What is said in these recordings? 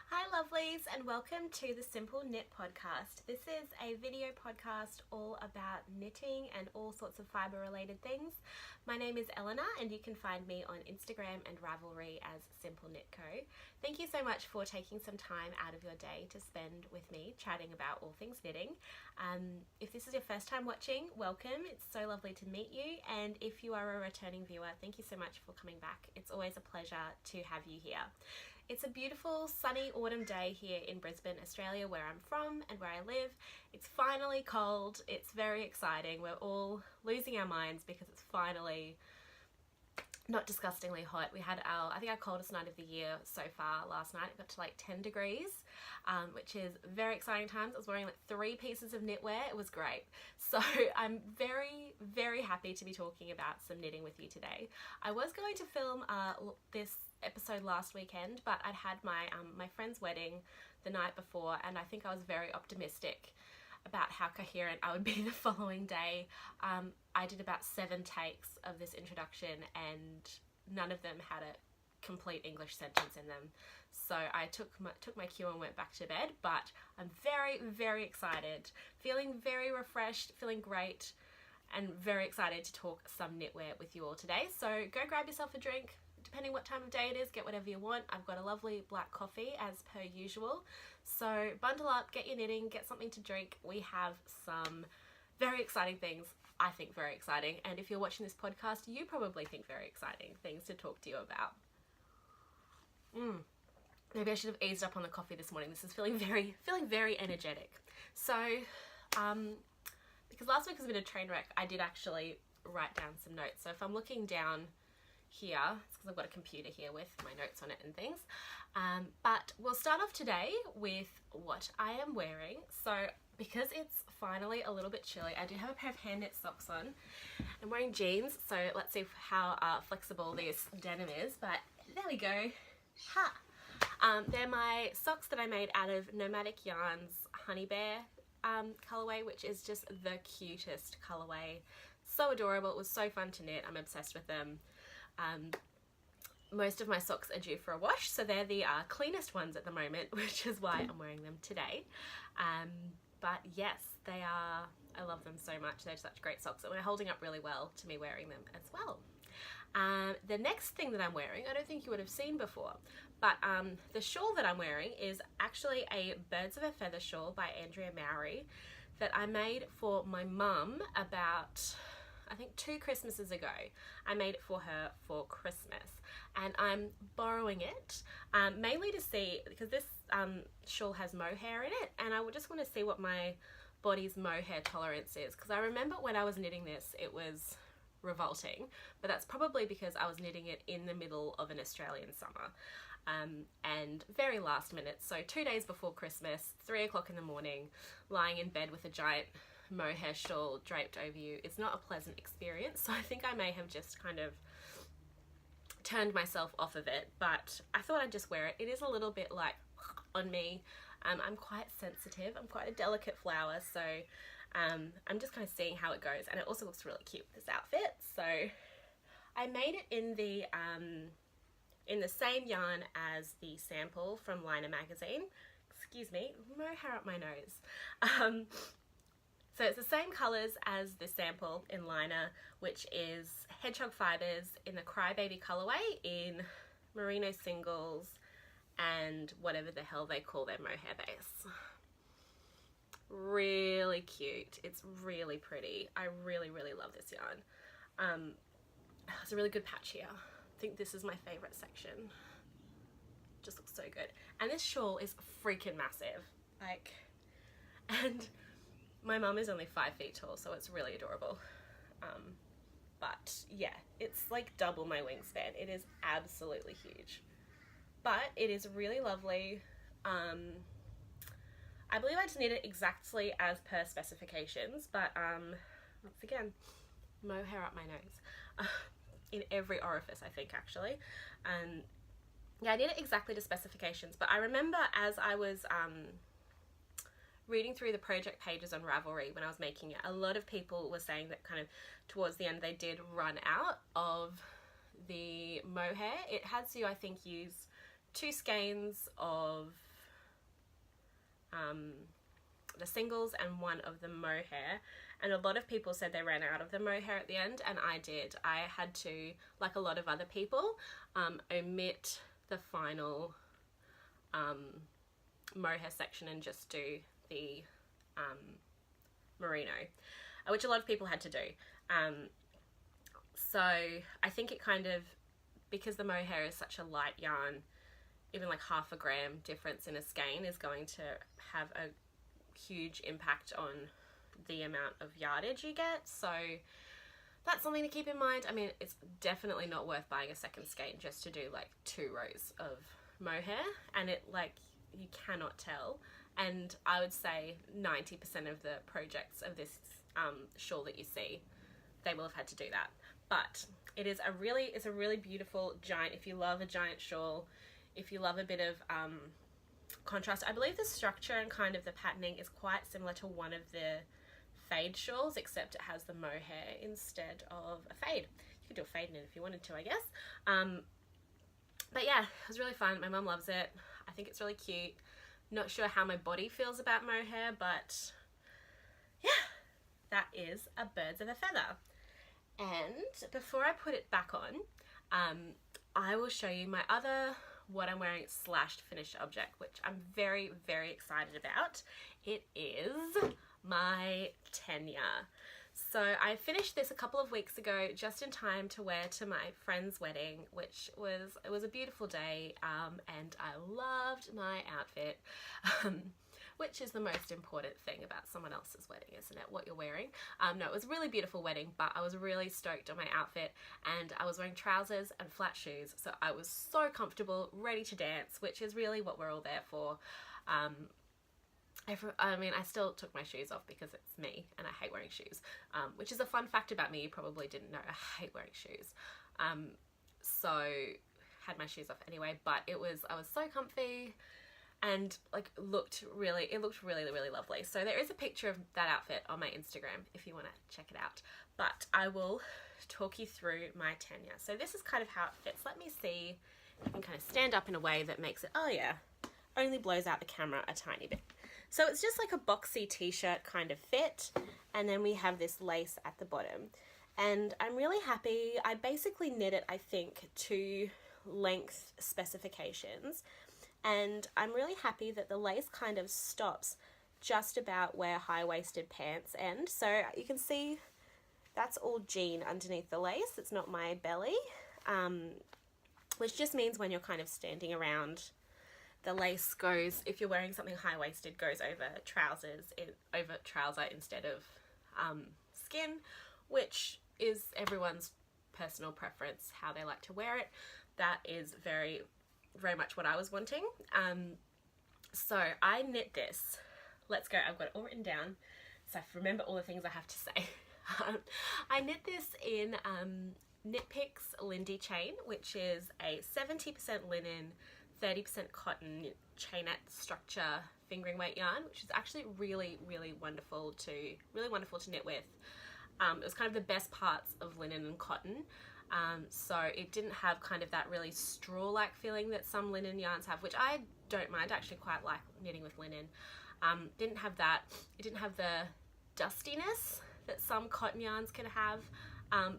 Hi lovelies, and welcome to the Simple Knit podcast. This is a video podcast all about knitting and all sorts of fibre related things. My name is Elina and you can find me on Instagram and Ravelry as Simple Knit Co. Thank you so much for taking some time out of your day to spend with me chatting about all things knitting. If this is your first time watching, welcome. It's so lovely to meet you, and if you are a returning viewer, thank you so much for coming back. It's always a pleasure to have you here. It's a beautiful sunny autumn day here in Brisbane, Australia, where I'm from and where I live. It's finally cold. It's very exciting. We're all losing our minds because it's finally not disgustingly hot. We had I think our coldest night of the year so far last night. It got to like 10 degrees, which is very exciting times. I was wearing like 3 pieces of knitwear. It was great. So I'm very, very happy to be talking about some knitting with you today. I was going to film this episode last weekend, but I'd had my friend's wedding the night before, and I think I was very optimistic about how coherent I would be the following day. I did about 7 takes of this introduction and none of them had a complete English sentence in them. So I took my cue and went back to bed, but I'm very, very excited, feeling very refreshed, feeling great, and very excited to talk some knitwear with you all today. So go grab yourself a drink. Depending what time of day it is, get whatever you want. I've got a lovely black coffee as per usual. So bundle up, get your knitting, get something to drink. We have some very exciting things, I think very exciting. And if you're watching this podcast, you probably think very exciting things to talk to you about. Maybe I should have eased up on the coffee this morning. This is feeling very energetic. So, because last week was a bit of a train wreck, I did actually write down some notes. So if I'm looking down here, it's because I've got a computer here with my notes on it and things, but we'll start off today with what I am wearing. So because it's finally a little bit chilly, I do have a pair of hand knit socks on. I'm wearing jeans, so let's see how flexible this denim is, but there we go. They're my socks that I made out of Nomadic Yarns Honey Bear colorway, which is just the cutest colorway. So adorable. It was so fun to knit. I'm obsessed with them. Most of my socks are due for a wash, so they're the cleanest ones at the moment, which is why I'm wearing them today. But yes, they are, I love them so much. They're such great socks, and they're holding up really well to me wearing them as well. The next thing that I'm wearing, I don't think you would have seen before, but the shawl that I'm wearing is actually a Birds of a Feather shawl by Andrea Mowry that I made for my mum about, I think 2 Christmases ago. I made it for her for Christmas, and I'm borrowing it mainly to see, because this shawl has mohair in it, and I would just want to see what my body's mohair tolerance is, because I remember when I was knitting this it was revolting, but that's probably because I was knitting it in the middle of an Australian summer and very last minute. So 2 days before Christmas, 3 o'clock in the morning, lying in bed with a giant mohair shawl draped over you. It's not a pleasant experience, so I think I may have just kind of turned myself off of it, but I thought I'd just wear it. It is a little bit like on me. I'm quite sensitive. I'm quite a delicate flower, so I'm just kind of seeing how it goes, and it also looks really cute with this outfit. So I made it in the same yarn as the sample from Liner magazine. Excuse me, mohair up my nose. So it's the same colours as the sample in Liner, which is Hedgehog fibres in the Crybaby colourway in merino singles and whatever the hell they call their mohair base. Really cute. It's really pretty. I really, really love this yarn. It's a really good patch here. I think this is my favourite section. Just looks so good. And this shawl is freaking massive. Like, and my mum is only 5 feet tall, so it's really adorable. But yeah, it's like double my wingspan. It is absolutely huge. But it is really lovely. I believe I just knit it exactly as per specifications, but once again, mohair up my nose. In every orifice, I think, actually. Yeah, I did it exactly to specifications, but I remember as I was reading through the project pages on Ravelry when I was making it, a lot of people were saying that kind of towards the end they did run out of the mohair. It has you, I think, use 2 skeins of singles and one of the mohair, and a lot of people said they ran out of the mohair at the end, and I did. I had to, like a lot of other people, omit the final mohair section and just do the merino, which a lot of people had to do. So I think it kind of, because the mohair is such a light yarn, even like half a gram difference in a skein is going to have a huge impact on the amount of yardage you get. So that's something to keep in mind. I mean, it's definitely not worth buying a second skein just to do like 2 rows of mohair, and it, like, you cannot tell. And I would say 90% of the projects of this shawl that you see, they will have had to do that. But it's a really beautiful giant. If you love a giant shawl, if you love a bit of contrast, I believe the structure and kind of the patterning is quite similar to one of the fade shawls, except it has the mohair instead of a fade. You could do a fade in it if you wanted to, I guess. But yeah, it was really fun. My mum loves it. I think it's really cute. Not sure how my body feels about mohair, but yeah, that is a birds of a feather. And before I put it back on, I will show you my other what I'm wearing / finished object, which I'm very, very excited about. It is my tenure. So I finished this a couple of weeks ago, just in time to wear to my friend's wedding, which was a beautiful day, and I loved my outfit, which is the most important thing about someone else's wedding, isn't it? What you're wearing. No, it was a really beautiful wedding, but I was really stoked on my outfit, and I was wearing trousers and flat shoes, so I was so comfortable, ready to dance, which is really what we're all there for. I mean, I still took my shoes off because it's me and I hate wearing shoes, which is a fun fact about me. You probably didn't know. I hate wearing shoes. So had my shoes off anyway, but I was so comfy and like it looked really, really lovely. So there is a picture of that outfit on my Instagram if you want to check it out, but I will talk you through my tenure. So this is kind of how it fits. Let me see if I can kind of stand up in a way that makes it, oh yeah, only blows out the camera a tiny bit. So it's just like a boxy t-shirt kind of fit, and then we have this lace at the bottom. And I'm really happy. I basically knit it, I think, to length specifications, and I'm really happy that the lace kind of stops just about where high-waisted pants end. So you can see that's all jean underneath the lace. It's not my belly, which just means when you're kind of standing around, the lace goes, if you're wearing something high-waisted, goes over trouser instead of skin, which is everyone's personal preference, how they like to wear it. That is very, very much what I was wanting. So I knit this. Let's go. I've got it all written down, so I remember all the things I have to say. I knit this in Knit Picks Lindy chain, which is a 70% linen, 30% cotton chainette structure fingering weight yarn, which is actually really, really wonderful to knit with. It was kind of the best parts of linen and cotton. So it didn't have kind of that really straw-like feeling that some linen yarns have, which I don't mind. I actually quite like knitting with linen. Didn't have that. It didn't have the dustiness that some cotton yarns can have.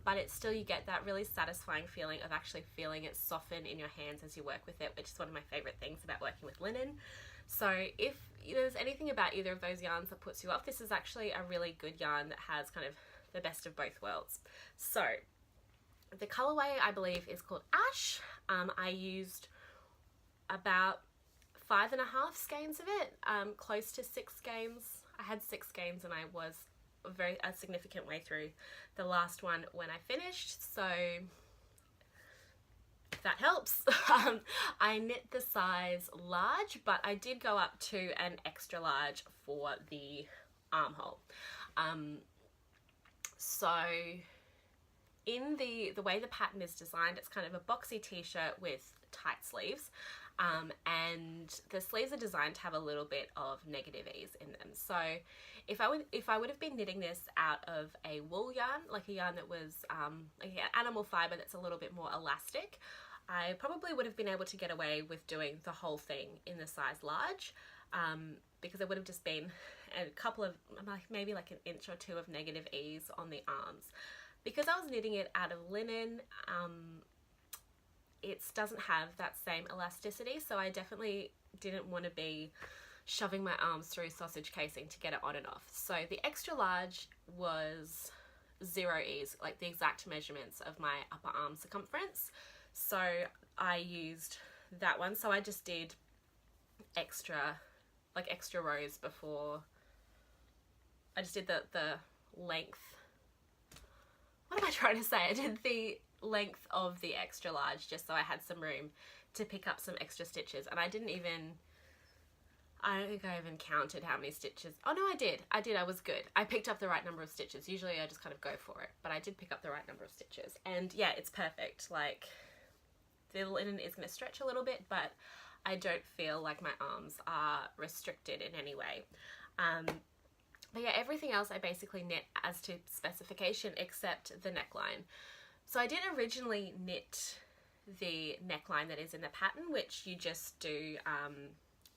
But it's still, you get that really satisfying feeling of actually feeling it soften in your hands as you work with it, which is one of my favorite things about working with linen. So if there's anything about either of those yarns that puts you off, this is actually a really good yarn that has kind of the best of both worlds. So the colorway, I believe, is called Ash. I used about 5.5 skeins of it, close to 6 skeins. I had 6 skeins and I was a significant way through the last one when I finished, so that helps. I knit the size large, but I did go up to an extra large for the armhole. So in the way the pattern is designed, it's kind of a boxy t-shirt with tight sleeves. And the sleeves are designed to have a little bit of negative ease in them. So if I would have been knitting this out of a wool yarn, like a yarn that was like an animal fiber that's a little bit more elastic, I probably would have been able to get away with doing the whole thing in the size large. because there would have just been a couple of, maybe like an inch or two of negative ease on the arms. Because I was knitting it out of linen, it doesn't have that same elasticity, so I definitely didn't want to be shoving my arms through sausage casing to get it on and off. So the extra large was 0 ease, like the exact measurements of my upper arm circumference. So I used that one. So I just did extra rows before. I just did the length. What am I trying to say? I did the length of the extra large just so I had some room to pick up some extra stitches. And I don't think I even counted how many stitches. Oh no, I did. I was good. I picked up the right number of stitches. Usually I just kind of go for it, but I did pick up the right number of stitches. And yeah, it's perfect. Like, the linen is going to stretch a little bit, but I don't feel like my arms are restricted in any way. But yeah, everything else I basically knit as to specification except the neckline. So I did originally knit the neckline that is in the pattern, which you just do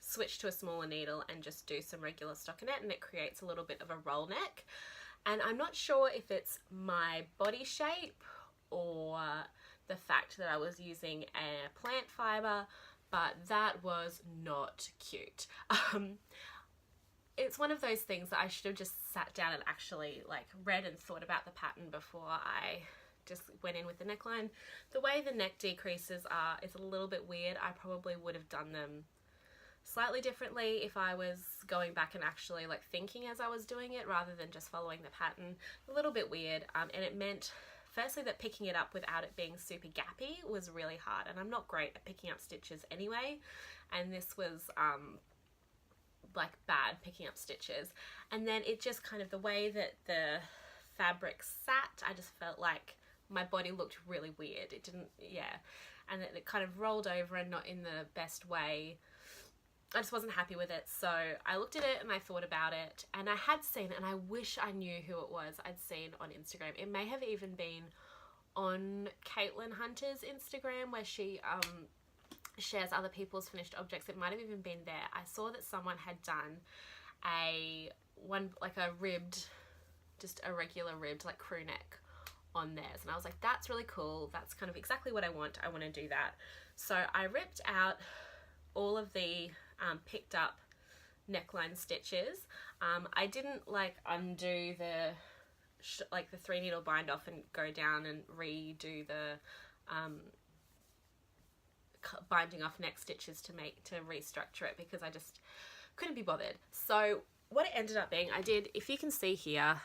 switch to a smaller needle and just do some regular stockinette, and it creates a little bit of a roll neck. And I'm not sure if it's my body shape or the fact that I was using a plant fibre, but that was not cute. It's one of those things that I should have just sat down and actually like read and thought about the pattern before I just went in with the neckline. The way the neck decreases is a little bit weird. I probably would have done them slightly differently if I was going back and actually like thinking as I was doing it rather than just following the pattern. A little bit weird, and it meant firstly that picking it up without it being super gappy was really hard, and I'm not great at picking up stitches anyway, and this was like bad picking up stitches. And then it just kind of, the way that the fabric sat, I just felt like my body looked really weird. It didn't, yeah, and it kind of rolled over and not in the best way. I just wasn't happy with it, so I looked at it and I thought about it, and I had seen it, and I wish I knew who it was I'd seen on Instagram. It may have even been on Caitlin Hunter's Instagram, where she shares other people's finished objects. It might have even been there. I saw that someone had done like a ribbed, just a regular ribbed like crew neck on theirs, and I was like, that's really cool. That's kind of exactly what I want. I want to do that. So I ripped out all of the picked up neckline stitches. I didn't like undo the like the 3 needle bind off and go down and redo the binding off neck stitches to restructure it, because I just couldn't be bothered. So what it ended up being, I did, if you can see here,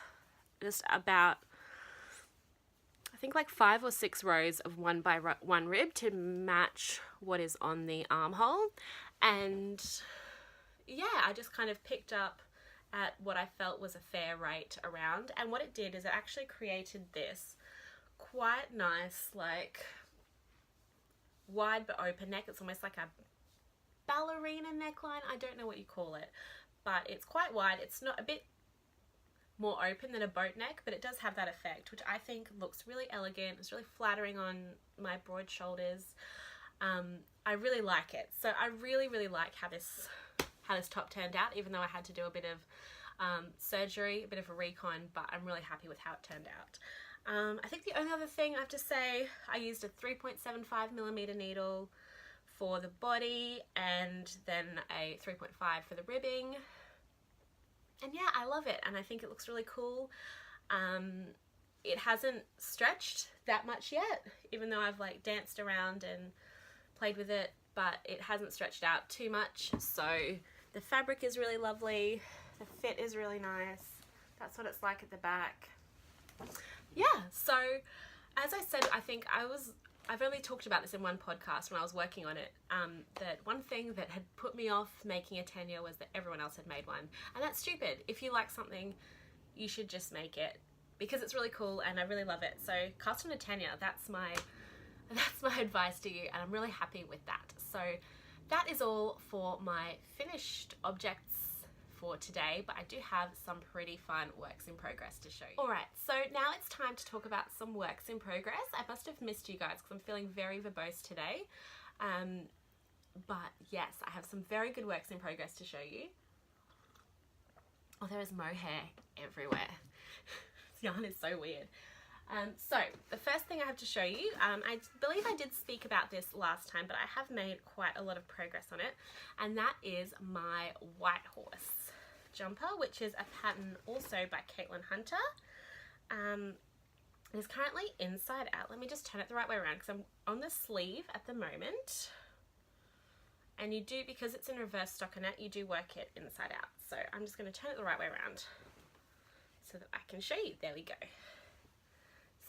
just about I think like 5 or 6 rows of 1 by 1 rib to match what is on the armhole. And yeah, I just kind of picked up at what I felt was a fair rate around, and what it did is it actually created this quite nice, like wide but open neck. It's almost like a ballerina neckline. I don't know what you call it, but it's quite wide. It's not, a bit more open than a boat neck, but it does have that effect, which I think looks really elegant. It's really flattering on my broad shoulders. I really like it. So I really like how this top turned out, even though I had to do a bit of surgery, a bit of a recon, but I'm really happy with how it turned out. I think the only other thing I have to say, I used a 3.75mm needle for the body and then a 3.5 for the ribbing. And yeah, I love it, and I think it looks really cool. It hasn't stretched that much yet, even though I've like danced around and played with it, but it hasn't stretched out too much. So the fabric is really lovely, the fit is really nice. That's what it's like at the back. Yeah, so as I said, I think I've only talked about this in one podcast when I was working on it, that one thing that had put me off making a tenure was that everyone else had made one. And that's stupid. If you like something, you should just make it, because it's really cool and I really love it. So cast on a tenure, that's my advice to you, and I'm really happy with that. So that is all for my finished objects for today, but I do have some pretty fun works in progress to show you. Alright, so now it's time to talk about some works in progress. I must have missed you guys because I'm feeling very verbose today. But yes, I have some very good works in progress to show you. Oh, there is mohair everywhere. This yarn is so weird. So the first thing I have to show you, I believe I did speak about this last time, but I have made quite a lot of progress on it, and that is my White Horse jumper, which is a pattern also by Caitlin Hunter. It is currently inside out. Let me just turn it the right way around because I'm on the sleeve at the moment. And you do, because it's in reverse stockinette, you do work it inside out. So I'm just going to turn it the right way around so that I can show you. There we go.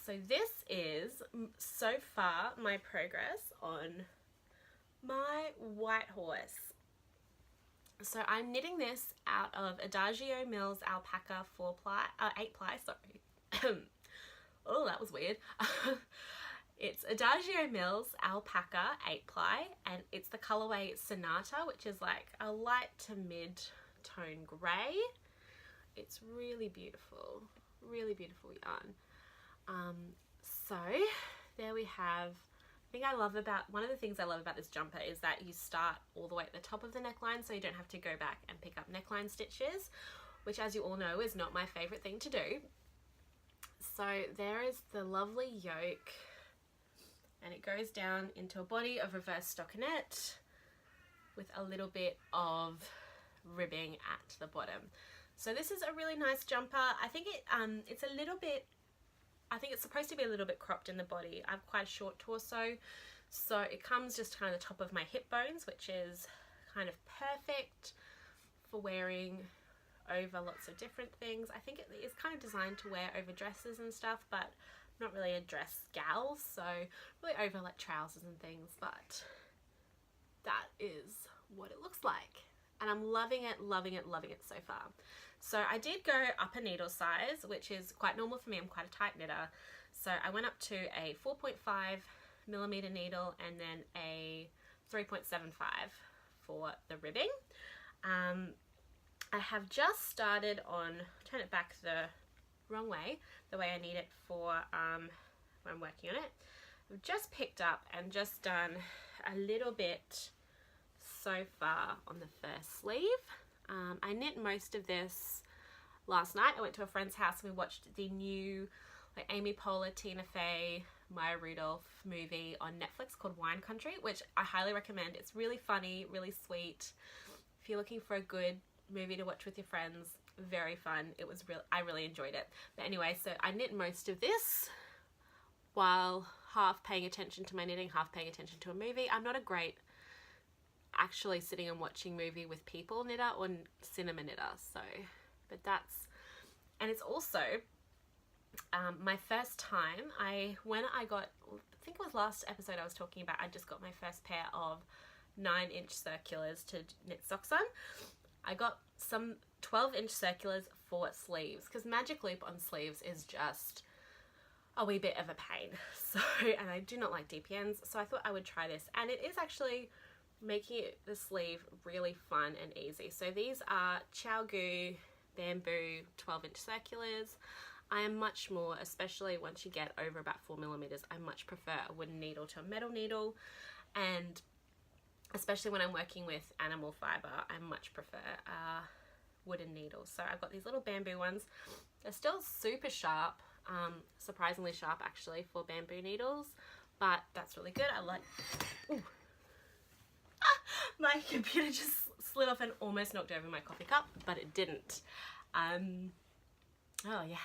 So this is, so far, my progress on my White Horse. So I'm knitting this out of Adagio Mills Alpaca 8 ply, sorry. Oh, that was weird. It's Adagio Mills Alpaca 8 ply, and it's the colorway Sonata, which is like a light to mid tone grey. It's really beautiful yarn. So there we have. One of the things I love about this jumper is that you start all the way at the top of the neckline, so you don't have to go back and pick up neckline stitches, which, as you all know, is not my favorite thing to do. So there is the lovely yoke, and it goes down into a body of reverse stockinette with a little bit of ribbing at the bottom. So this is a really nice jumper. I think it's a little bit, I think it's supposed to be a little bit cropped in the body. I have quite a short torso, so it comes just kind of the top of my hip bones, which is kind of perfect for wearing over lots of different things. I think it is kind of designed to wear over dresses and stuff, but I'm not really a dress gal, so really over like trousers and things, but that is what it looks like. And I'm loving it so far. So I did go up a needle size, which is quite normal for me. I'm quite a tight knitter. So I went up to a 4.5mm needle and then a 3.75 for the ribbing. I have just started on, turn it back the wrong way, the way I need it for when I'm working on it. I've just picked up and just done a little bit so far on the first sleeve. I knit most of this last night. I went to a friend's house and we watched the new Amy Poehler, Tina Fey, Maya Rudolph movie on Netflix called Wine Country, which I highly recommend. It's really funny, really sweet. If you're looking for a good movie to watch with your friends, very fun. It was I really enjoyed it. But anyway, so I knit most of this while half paying attention to my knitting, half paying attention to a movie. I'm not a great actually sitting and watching movie with people knitter or cinema knitter, so, but that's, and it's also my first time. When I got, I think it was last episode I was talking about, I just got my first pair of 9-inch circulars to knit socks on. I got some 12-inch circulars for sleeves, because magic loop on sleeves is just a wee bit of a pain. So, and I do not like DPNs, so I thought I would try this, and it is actually making the sleeve really fun and easy. So these are ChowGoo bamboo 12-inch circulars. I am much more, especially once you get over about 4mm, I much prefer a wooden needle to a metal needle, and especially when I'm working with animal fibre, I much prefer wooden needles. So I've got these little bamboo ones. They're still super sharp, surprisingly sharp actually for bamboo needles, but that's really good. I like, ooh. My computer just slid off and almost knocked over my coffee cup, but it didn't. Oh yeah.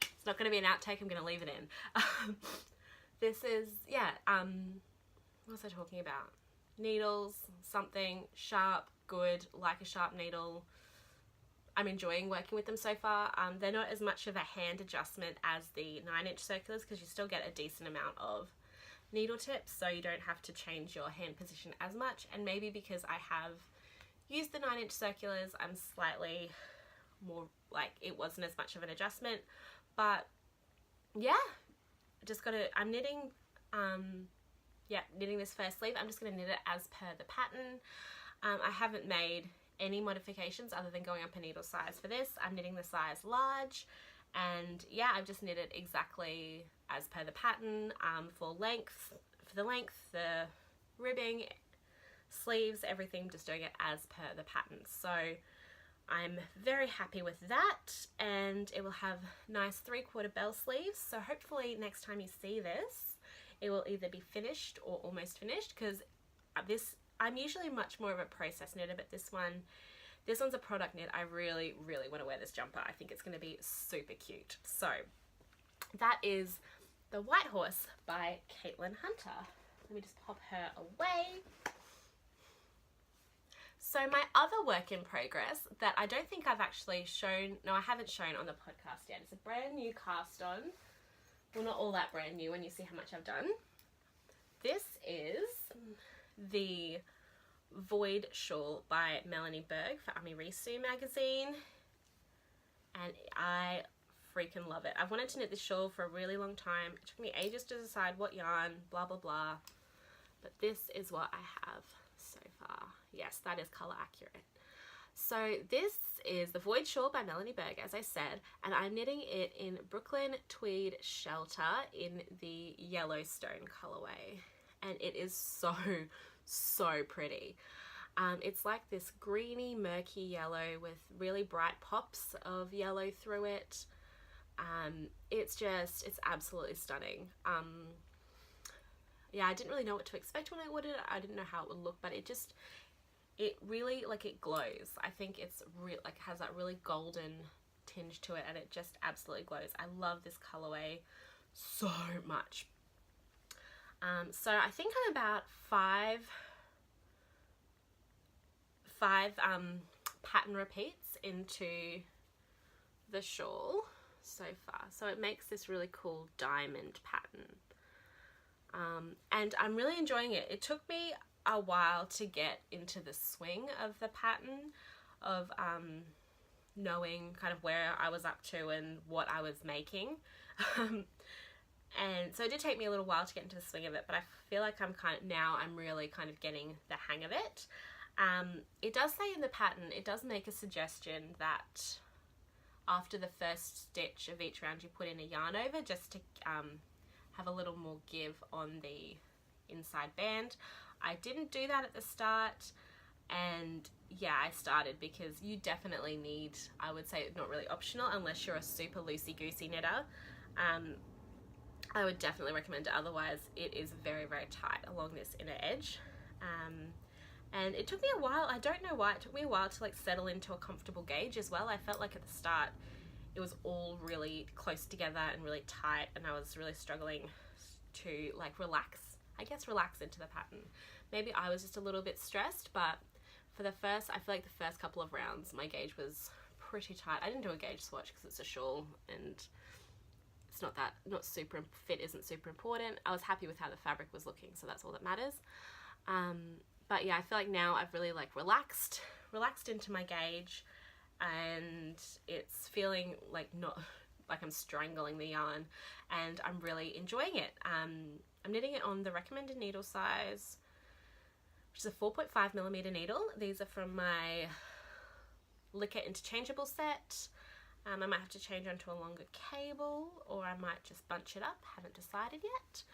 It's not going to be an outtake, I'm going to leave it in. This is, yeah, what was I talking about? Needles, something sharp, good, like a sharp needle. I'm enjoying working with them so far. They're not as much of a hand adjustment as the 9-inch circulars, because you still get a decent amount of needle tips, so you don't have to change your hand position as much. And maybe because I have used the 9-inch circulars, I'm slightly more like, it wasn't as much of an adjustment. But yeah, just gotta, I'm knitting, knitting this first sleeve. I'm just gonna knit it as per the pattern. I haven't made any modifications other than going up a needle size for this. I'm knitting the size large, and yeah, I've just knitted exactly as per the pattern, for the length, the ribbing, sleeves, everything, just doing it as per the pattern. So I'm very happy with that, and it will have nice 3/4 bell sleeves, so hopefully next time you see this it will either be finished or almost finished, because I'm usually much more of a process knitter, but this one's a product knit. I really want to wear this jumper. I think it's going to be super cute. So that is The White Horse by Caitlin Hunter. Let me just pop her away. So my other work in progress that I don't think I've actually shown, no, I haven't shown on the podcast yet. It's a brand new cast on. Well, not all that brand new when you see how much I've done. This is the Void Shawl by Melanie Berg for Amirisu magazine. And I freaking love it. I've wanted to knit this shawl for a really long time. It took me ages to decide what yarn, blah, blah, blah. But this is what I have so far. Yes, that is color accurate. So this is the Void Shawl by Melanie Berg, as I said, and I'm knitting it in Brooklyn Tweed Shelter in the Yellowstone colorway. And it is so pretty. It's like this greeny, murky yellow with really bright pops of yellow through it. It's absolutely stunning. Yeah, I didn't really know what to expect when I ordered it. I didn't know how it would look, but it really, like, it glows. I think it's like has that really golden tinge to it, and it just absolutely glows. I love this colorway so much. So I think I'm about five pattern repeats into the shawl so far. So it makes this really cool diamond pattern. And I'm really enjoying it. It took me a while to get into the swing of the pattern, of knowing kind of where I was up to and what I was making. And so it did take me a little while to get into the swing of it, but I feel like I'm really kind of getting the hang of it. It does say in the pattern, it does make a suggestion that after the first stitch of each round you put in a yarn over, just to have a little more give on the inside band. I didn't do that at the start, and yeah, I started because you definitely need, I would say not really optional unless you're a super loosey-goosey knitter. I would definitely recommend it, otherwise it is very tight along this inner edge. And it took me a while, I don't know why, it took me a while to like settle into a comfortable gauge as well. I felt like at the start it was all really close together and really tight, and I was really struggling to like relax into the pattern. Maybe I was just a little bit stressed, but for I feel like the first couple of rounds my gauge was pretty tight. I didn't do a gauge swatch because it's a shawl and it's fit isn't super important. I was happy with how the fabric was looking, so that's all that matters. But yeah, I feel like now I've really like relaxed into my gauge, and it's feeling like not like I'm strangling the yarn, and I'm really enjoying it. I'm knitting it on the recommended needle size, which is a 4.5mm needle. These are from my Licker interchangeable set. I might have to change onto a longer cable, or I might just bunch it up, haven't decided yet.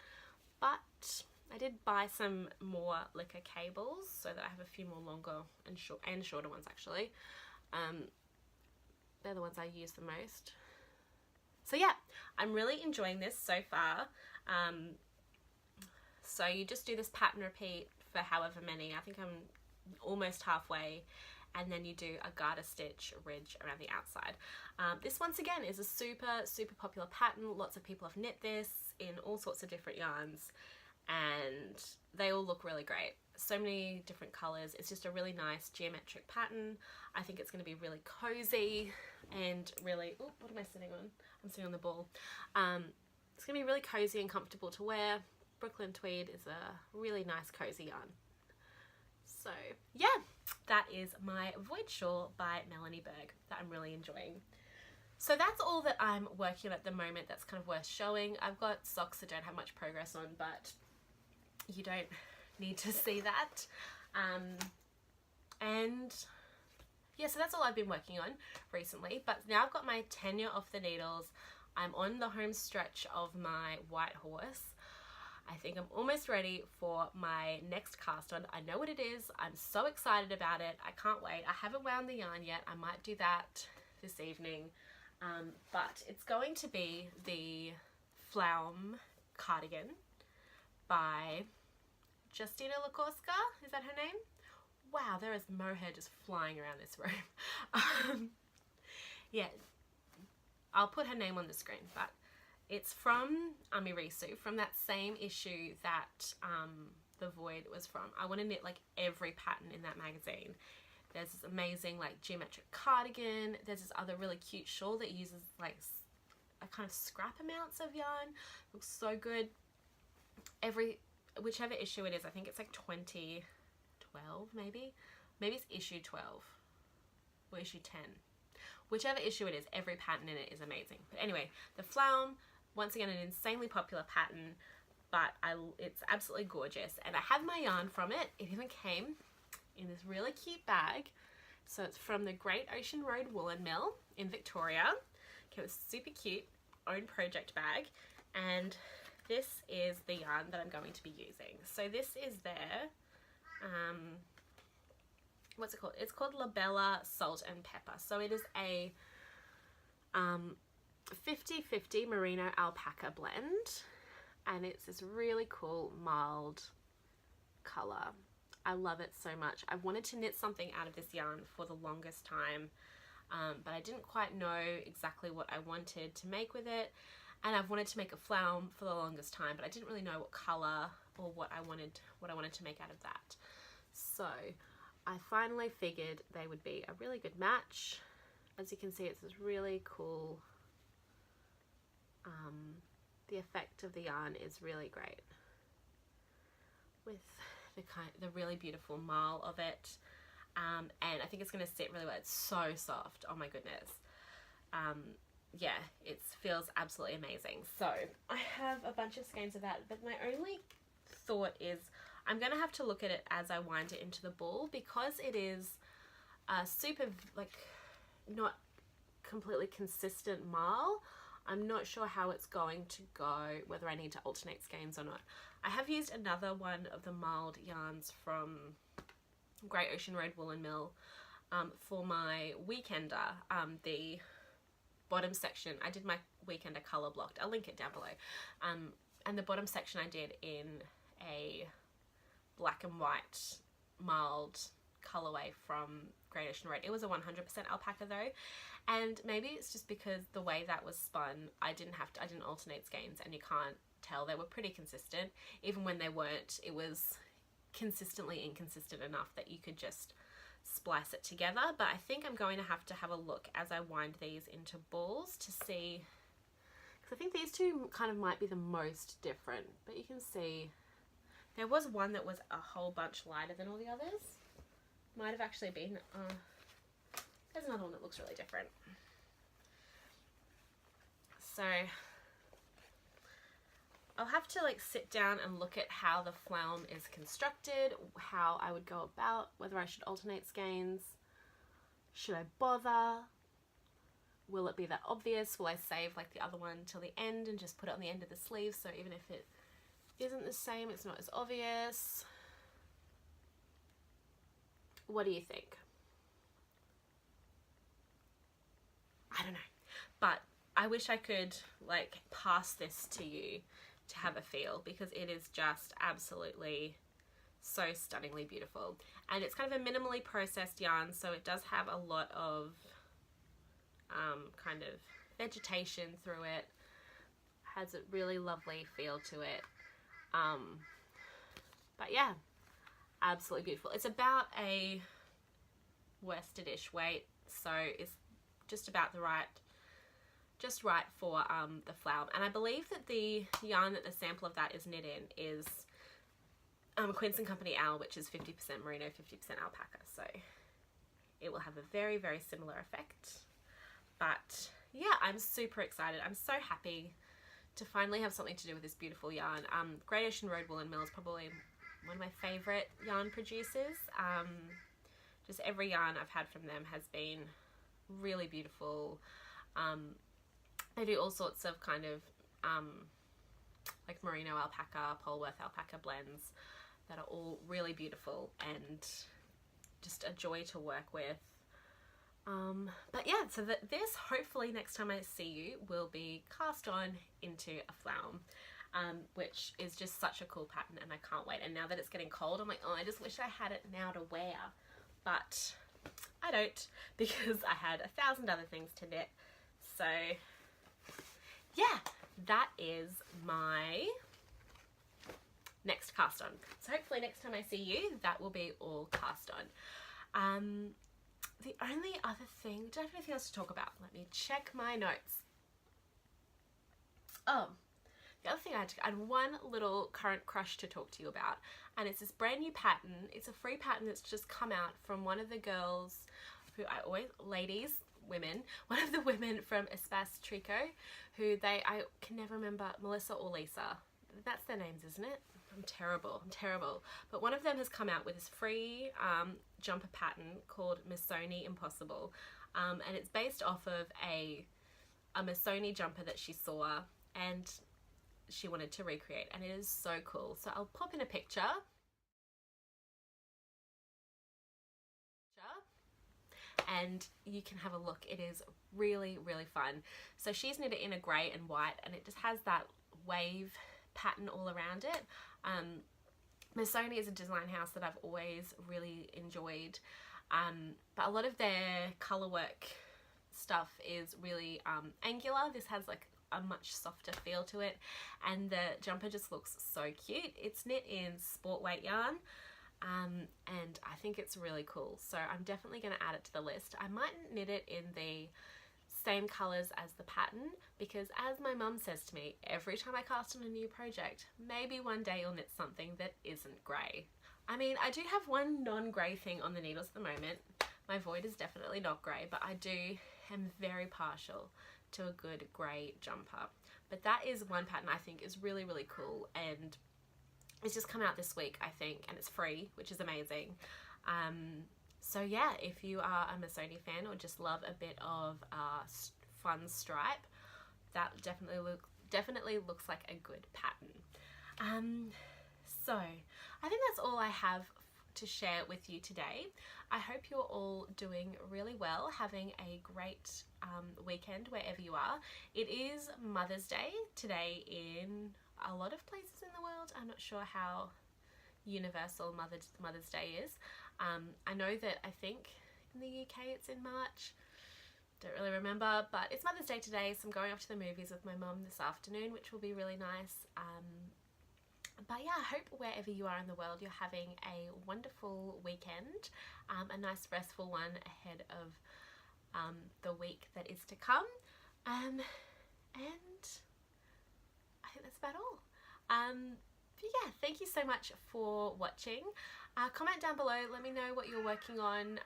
But I did buy some more Licker cables so that I have a few more longer and shorter ones actually. They're the ones I use the most. So yeah, I'm really enjoying this so far. So you just do this pattern repeat for however many. I think I'm almost halfway, and then you do a garter stitch ridge around the outside. This once again is a super popular pattern. Lots of people have knit this in all sorts of different yarns, and they all look really great. So many different colors. It's just a really nice geometric pattern. I think it's going to be really cozy and really, oh, what am I sitting on? I'm sitting on the ball. It's going to be really cozy and comfortable to wear. Brooklyn Tweed is a really nice cozy yarn. So yeah, that is my Void Shawl by Melanie Berg that I'm really enjoying. So that's all that I'm working on at the moment that's kind of worth showing. I've got socks that don't have much progress on, but you don't need to see that. And yeah, so that's all I've been working on recently, but now I've got my tenure off the needles. I'm on the home stretch of my White Horse. I think I'm almost ready for my next cast on. I know what it is. I'm so excited about it. I can't wait. I haven't wound the yarn yet. I might do that this evening. But it's going to be the Flaum cardigan by Justina Lakorska. Is that her name? Wow, there is mohair just flying around this room. Yeah, I'll put her name on the screen, but it's from Amirisu, from that same issue that The Void was from. I want to knit like every pattern in that magazine. There's this amazing like geometric cardigan. There's this other really cute shawl that uses like a kind of scrap amounts of yarn. Looks so good. Whichever issue it is, I think it's like 2012 maybe. Maybe it's issue 12 or issue 10. Whichever issue it is, every pattern in it is amazing. But anyway, the Flaum, once again, an insanely popular pattern, but it's absolutely gorgeous. And I have my yarn from it. It even came in this really cute bag. So it's from the Great Ocean Road Woolen Mill in Victoria. Okay, it was super cute, own project bag. And this is the yarn that I'm going to be using. So this is their, what's it called? It's called Labella Salt and Pepper. So it is a 50-50 merino alpaca blend, and it's this really cool mild color. I love it so much. I wanted to knit something out of this yarn for the longest time, but I didn't quite know exactly what I wanted to make with it, and I've wanted to make a Flaum for the longest time, but I didn't really know what color or what I wanted to make out of that. So I finally figured they would be a really good match. As you can see, it's this really cool, the effect of the yarn is really great with the really beautiful marl of it, and I think it's going to sit really well. It's so soft, oh my goodness. Yeah, it feels absolutely amazing. So I have a bunch of skeins of that, but my only thought is I'm going to have to look at it as I wind it into the ball, because it is super, like, not completely consistent marl. I'm not sure how it's going to go, whether I need to alternate skeins or not. I have used another one of the marled yarns from Great Ocean Road Woolen Mill for my weekender, the bottom section. I did my weekender colour blocked. I'll link it down below. And the bottom section I did in a black and white mild colorway from Great Ocean Road. It was a 100% alpaca though, and maybe it's just because the way that was spun, I didn't alternate skeins, and you can't tell. They were pretty consistent. Even when they weren't, it was consistently inconsistent enough that you could just splice it together. But I think I'm going to have a look as I wind these into balls to see, because I think these two kind of might be the most different, but you can see there was one that was a whole bunch lighter than all the others. Might have actually been, there's another one that looks really different. So I'll have to like sit down and look at how the Flaum is constructed, how I would go about, whether I should alternate skeins. Should I bother? Will it be that obvious? Will I save like the other one till the end and just put it on the end of the sleeve, so even if it isn't the same, it's not as obvious? What do you think? I don't know, but I wish I could like pass this to you to have a feel, because it is just absolutely so stunningly beautiful. And it's kind of a minimally processed yarn, so it does have a lot of kind of vegetation through it. Has a really lovely feel to it. But yeah, absolutely beautiful. It's about a worsted-ish weight, so it's just about the right, just right for the Flaum. And I believe that the yarn that the sample of that is knit in is Quince & Company Owl, which is 50% merino, 50% alpaca. So it will have a very, very similar effect. But yeah, I'm super excited. I'm so happy to finally have something to do with this beautiful yarn. Great Ocean Road Woolen Mill is probably one of my favourite yarn producers. Just every yarn I've had from them has been really beautiful. They do all sorts of kind of like merino alpaca, Polworth alpaca blends that are all really beautiful and just a joy to work with. But yeah, so this hopefully next time I see you will be cast on into a flower, which is just such a cool pattern, and I can't wait. And now that it's getting cold, I'm like, oh, I just wish I had it now to wear, but I don't, because I had 1,000 other things to knit. So yeah, that is my next cast on. So hopefully next time I see you, that will be all cast on. The only other thing, do I have anything else to talk about? Let me check my notes. Oh, the other thing I had one little current crush to talk to you about, and it's this brand new pattern. It's a free pattern that's just come out from one of the girls who one of the women from Espace Tricot, who I can never remember, Melissa or Lisa. That's their names, isn't it? I'm terrible. But one of them has come out with this free jumper pattern called Missoni Impossible. And it's based off of a Missoni jumper that she saw and she wanted to recreate. And it is so cool. So I'll pop in a picture. And you can have a look. It is really, really fun. So she's knit it in a grey and white, and it just has that wave pattern all around it. Missoni is a design house that I've always really enjoyed, but a lot of their colour work stuff is really angular. This has like a much softer feel to it, and the jumper just looks so cute. It's knit in sport weight yarn, and I think it's really cool, so I'm definitely going to add it to the list. I might knit it in the same colours as the pattern, because as my mum says to me every time I cast on a new project, maybe one day you'll knit something that isn't grey. I mean, I do have one non-grey thing on the needles at the moment. My void is definitely not grey, but I am very partial to a good grey jumper. But that is one pattern I think is really, really cool, and it's just come out this week, I think, and it's free, which is amazing. So yeah, if you are a Missoni fan or just love a bit of fun stripe, that definitely looks like a good pattern. So I think that's all I have to share with you today. I hope you're all doing really well, having a great weekend wherever you are. It is Mother's Day today in a lot of places in the world. I'm not sure how universal Mother's Day is. I know that I think in the UK it's in March. Don't really remember, but it's Mother's Day today, so I'm going off to the movies with my mum this afternoon, which will be really nice. But yeah, I hope wherever you are in the world you're having a wonderful weekend, a nice restful one ahead of the week that is to come. And I think that's about all. But yeah, thank you so much for watching. Comment down below, let me know what you're working on.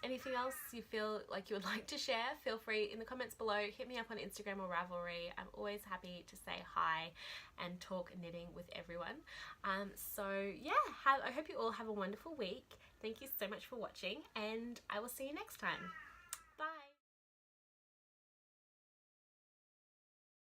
Anything else you feel like you would like to share, feel free in the comments below. Hit me up on Instagram or Ravelry. I'm always happy to say hi and talk knitting with everyone. So yeah, I hope you all have a wonderful week. Thank you so much for watching, and I will see you next time.